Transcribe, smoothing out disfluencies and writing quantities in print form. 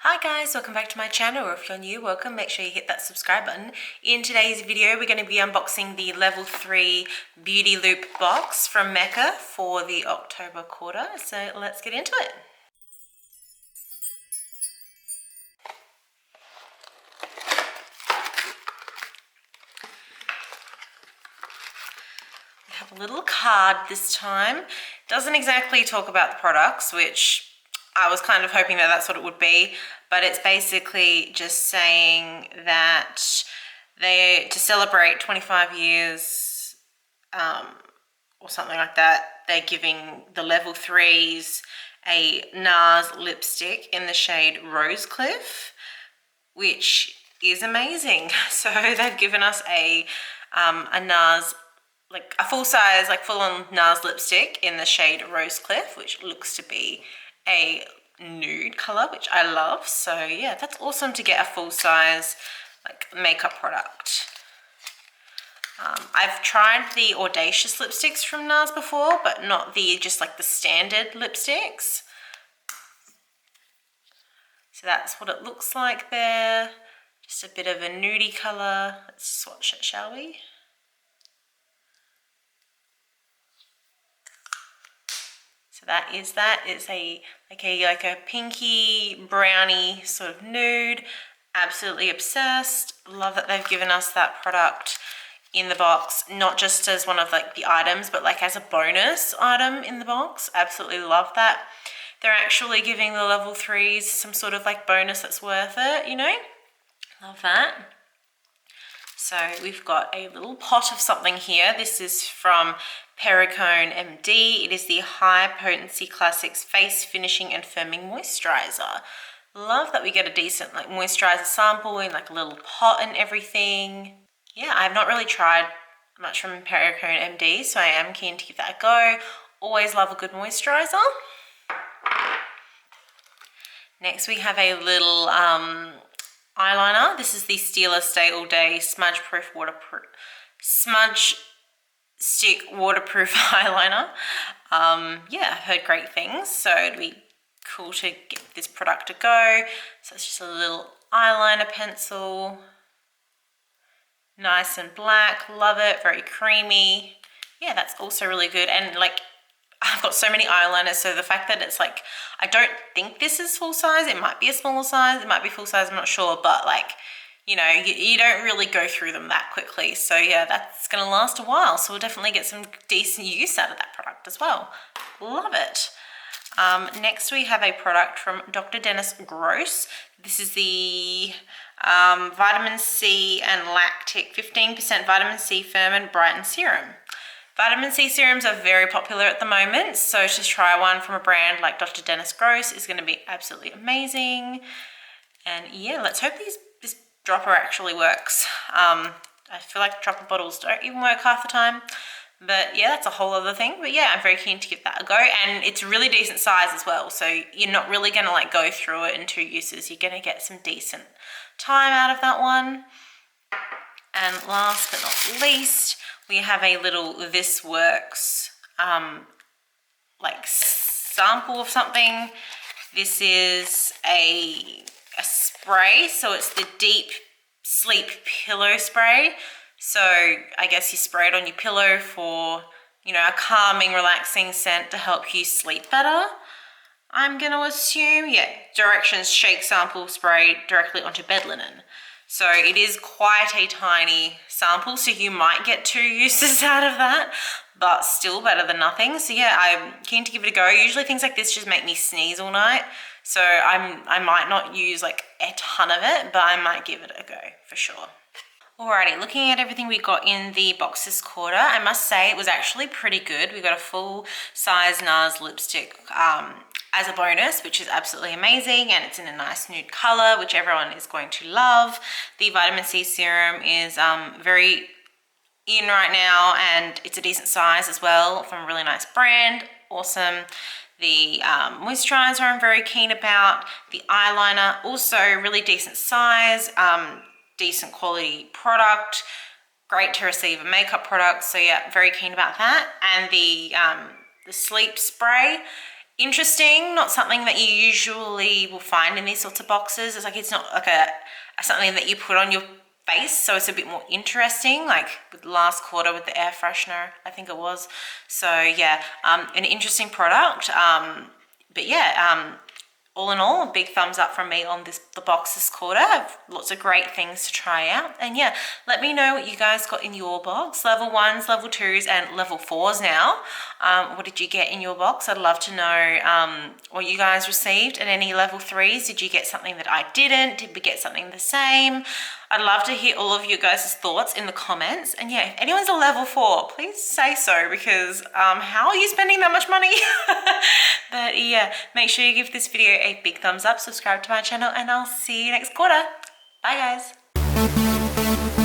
Hi guys, welcome back to my channel, or if you're new, welcome. Make sure you hit that subscribe button. In today's video, we're going to be unboxing the level 3 beauty loop box from Mecca for the October quarter. So let's get into it. We have a little card this time. Doesn't exactly talk about the products, which I was kind of hoping that that's what it would be, but it's basically just saying that to celebrate 25 years or something like that, they're giving the level 3s a NARS lipstick in the shade Rose Cliff, which is amazing. So they've given us a NARS, like a full size, like full on NARS lipstick in the shade Rose Cliff, which looks to be a nude color, which I love. So yeah, that's awesome to get a full size like makeup product. I've tried the Audacious lipsticks from NARS before, but not just like the standard lipsticks. So that's what it looks like there. Just a bit of a nudie color. Let's swatch it, shall we? So that is that. It's like a pinky brownie sort of nude. Absolutely obsessed. Love that they've given us that product in the box, not just as one of like the items, but like as a bonus item in the box. Absolutely love that. They're actually giving the level 3s some sort of like bonus that's worth it, you know? Love that. So we've got a little pot of something here. This is from Perricone MD. It is the High Potency Classics Face Finishing and Firming Moisturizer. Love that we get a decent like moisturizer sample in like a little pot and everything. Yeah, I've not really tried much from Perricone MD, so I am keen to give that a go. Always love a good moisturizer. Next we have a little eyeliner. This is the Stila Stay All Day Smudge Stick Waterproof Eyeliner. Yeah, I've heard great things, so it'd be cool to get this product to go. So it's just a little eyeliner pencil. Nice and black, love it, very creamy. Yeah, that's also really good. And like, I've got so many eyeliners, so the fact that it's like, I don't think this is full size. It might be a smaller size, it might be full size, I'm not sure, but like, you know, you don't really go through them that quickly. So yeah, that's gonna last a while. So we'll definitely get some decent use out of that product as well. Love it. Next we have a product from Dr. Dennis Gross. This is the vitamin C and lactic 15% vitamin C firm and brighten serum. Vitamin C serums are very popular at the moment, so to try one from a brand like Dr. Dennis Gross is going to be absolutely amazing. And yeah, let's hope this dropper actually works. I feel like dropper bottles don't even work half the time. But yeah, that's a whole other thing. But yeah, I'm very keen to give that a go. And it's a really decent size as well. So you're not really going to like go through it in 2 uses. You're going to get some decent time out of that one. And last but not least, we have a little This Works like sample of something. This is a spray. So it's the Deep Sleep Pillow Spray. So I guess you spray it on your pillow for, you know, a calming, relaxing scent to help you sleep better. I'm going to assume, yeah, directions, shake sample, spray directly onto bed linen. So it is quite a tiny sample, so you might get 2 uses out of that, but still better than nothing. So yeah, I'm keen to give it a go. Usually things like this just make me sneeze all night. So I might not use like a ton of it, but I might give it a go for sure. Alrighty, looking at everything we got in the box this quarter, I must say it was actually pretty good. We got a full size NARS lipstick as a bonus, which is absolutely amazing, and it's in a nice nude color, which everyone is going to love. The vitamin C serum is very in right now, and it's a decent size as well from a really nice brand. Awesome. The moisturizer I'm very keen about. The eyeliner, also really decent size. Decent quality product, great to receive a makeup product, so yeah, very keen about that. And the sleep spray interesting, not something that you usually will find in these sorts of boxes. It's like, it's not like a something that you put on your face, so it's a bit more interesting, like with last quarter with the air freshener, I think it was. So yeah, an interesting product. But yeah, all in all, a big thumbs up from me on the box this quarter. I have lots of great things to try out. And yeah, let me know what you guys got in your box. Level 1s, level 2s, and level 4s now. What did you get in your box? I'd love to know what you guys received. And any level 3s, did you get something that I didn't? Did we get something the same? I'd love to hear all of you guys' thoughts in the comments. And yeah, if anyone's a level 4, please say so, because how are you spending that much money? But yeah, make sure you give this video a big thumbs up, subscribe to my channel, and I'll see you next quarter. Bye guys.